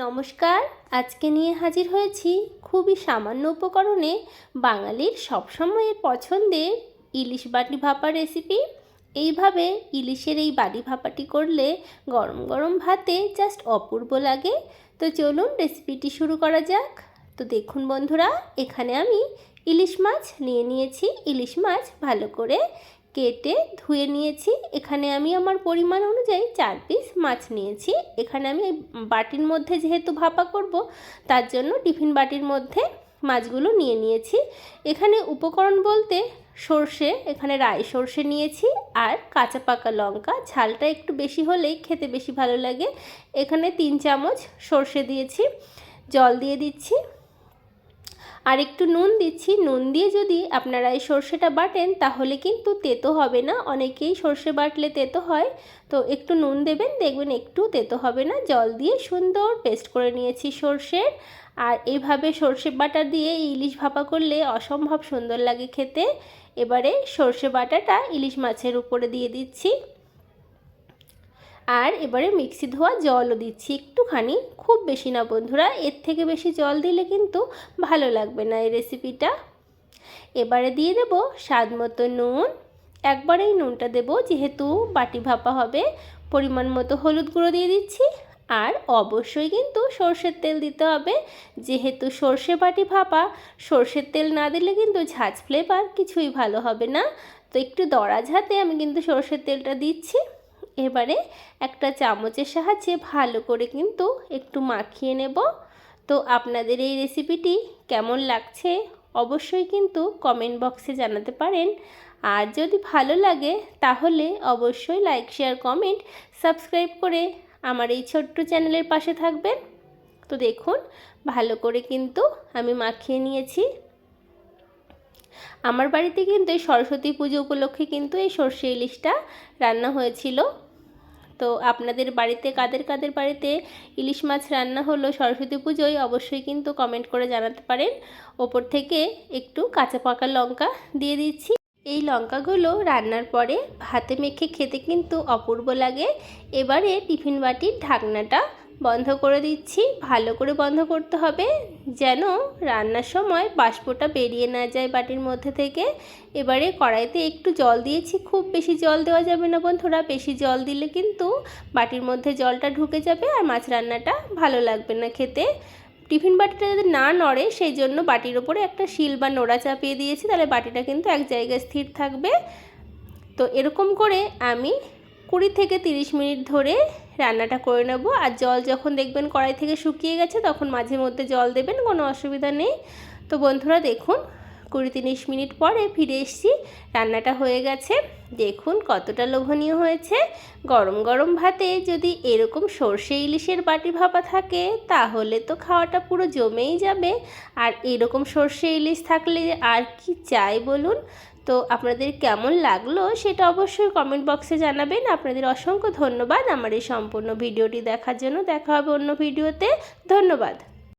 নমস্কার। আজকে নিয়ে হাজির হয়েছি খুবই সামান্য উপকরণে বাঙালির সবসময়ের পছন্দের ইলিশ বাটি ভাপা রেসিপি। এইভাবে ইলিশের এই বাটি ভাপাটি করলে গরম গরম ভাতে জাস্ট অপূর্ব লাগে। তো চলুন রেসিপিটি শুরু করা যাক। তো দেখুন বন্ধুরা, এখানে আমি ইলিশ মাছ নিয়ে নিয়েছি। ইলিশ মাছ ভালো করে কেটে ধুয়ে নিয়েছি। এখানে আমি আমার পরিমাণ অনুযায়ী 4 পিস মাছ নিয়েছি। এখানে আমি বাটির মধ্যে যেহেতু ভাপা করব, তার জন্য টিফিন বাটির মধ্যে মাছগুলো নিয়ে নিয়েছি। এখানে উপকরণ বলতে সর্ষে, এখানে রাই সর্ষে নিয়েছি, আর কাঁচা পাকা লঙ্কা। ঝালটা একটু বেশি হলেই খেতে বেশি ভালো লাগে। এখানে 3 চামচ সর্ষে দিয়েছি। জল দিয়ে দিচ্ছি, আর একটু নুন দিচ্ছি। নুন দিয়ে যদি আপনারা এই সর্ষেটা বাটেন তাহলে কিন্তু তেতো হবে না। অনেকেই সর্ষে বাটলে তেতো হয়, তো একটু নুন দেবেন, দেখবেন একটু তেতো হবে না। জল দিয়ে সুন্দর পেস্ট করে নিয়েছি সর্ষের। আর এইভাবে সর্ষে বাটা দিয়ে ইলিশ ভাপা করলে অসম্ভব সুন্দর লাগে খেতে। এবারে সর্ষে বাটাটা ইলিশ মাছের উপরে দিয়ে দিচ্ছি, আর এবারে মিক্সি ধোয়া জলও দিচ্ছি একটুখানি, খুব বেশি না বন্ধুরা। এর থেকে বেশি জল দিলে কিন্তু ভালো লাগবে না এই রেসিপিটা। এবারে দিয়ে দেব স্বাদ মতো নুন। একবারেই নুনটা দেব, যেহেতু বাটি ভাপা হবে। পরিমাণ মতো হলুদ গুঁড়ো দিয়ে দিচ্ছি, আর অবশ্যই কিন্তু সর্ষের তেল দিতে হবে। যেহেতু সর্ষে বাটি ভাপা, সর্ষের তেল না দিলে কিন্তু ঝাঁঝ ফ্লেভার কিছুই ভালো হবে না। তো একটু দরা ঝাঁতে আমি কিন্তু সর্ষের তেলটা দিচ্ছি। এবারে একটা চামচের সাহায্যে ভালো করে কিন্তু একটু মাখিয়ে নেব। তো আপনাদের এই রেসিপিটি কেমন লাগছে অবশ্যই কিন্তু কমেন্ট বক্সে জানাতে পারেন। আর যদি ভালো লাগে তাহলে অবশ্যই লাইক, শেয়ার, কমেন্ট, সাবস্ক্রাইব করে আমার এই ছোট্ট চ্যানেলের পাশে থাকবেন। তো দেখুন ভালো করে কিন্তু আমি মাখিয়ে নিয়েছি। আমার বাড়িতে কিন্তু এই সরস্বতী পুজো উপলক্ষে কিন্তু এই সর্ষে ইলিশটা রান্না হয়েছিল। তো আপনাদের বাড়িতে কাদের কাদের বাড়িতে ইলিশ মাছ রান্না হলো সরস্বতী পুজোয় অবশ্যই কিন্তু কমেন্ট করে জানাতে পারেন। ওপর থেকে একটু কাঁচা পাকা লঙ্কা দিয়ে দিচ্ছি। এই লঙ্কাগুলো রান্নার পরে ভাতে মেখে খেতে কিন্তু অপূর্ব লাগে। এবারে টিফিন বাটির ঢাকনাটা বন্ধ করে দিচ্ছি। ভালো করে বন্ধ করতে হবে, যেন রান্নার সময় বাষ্পটা বেরিয়ে না যায় বাটির মধ্যে থেকে। এবারে কড়াইতে একটু জল দিয়েছি, খুব বেশি জল দেওয়া যাবে না বন্ধুরা। বেশি জল দিলে কিন্তু বাটির মধ্যে জলটা ঢুকে যাবে আর মাছ রান্নাটা ভালো লাগবে না খেতে। টিফিন বাটিটা যদি না নড়ে সেই জন্য বাটির ওপরে একটা শিল বা নোড়া চাপিয়ে দিয়েছি, তাহলে বাটিটা কিন্তু এক জায়গায় স্থির থাকবে। তো এরকম করে আমি 20 থেকে 30 মিনিট ধরে রান্নাটা করে নেব। আর জল যখন দেখবেন কড়াই থেকে শুকিয়ে গেছে তখন মাঝে মধ্যে জল দেবেন, কোনো অসুবিধা নেই। তো বন্ধুরা দেখুন 20-30 মিনিট পরে ফিরে এসেছি। রান্নাটা হয়ে গেছে, দেখুন কতটা লোভনীয় হয়েছে। গরম গরম ভাতে যদি এরকম সর্ষে ইলিশের বাটি ভাপা থাকে তাহলে তো খাওয়াটা পুরো জমেই যাবে। আর এরকম সর্ষে ইলিশ থাকলে আর কি চাই বলুন। তো আপনাদের কেমন লাগলো সেটা অবশ্যই কমেন্ট বক্সে জানাবেন। আপনাদের অসংখ্য ধন্যবাদ আমার এই সম্পূর্ণ ভিডিওটি দেখার জন্য। দেখা হবে অন্য ভিডিওতে। ধন্যবাদ।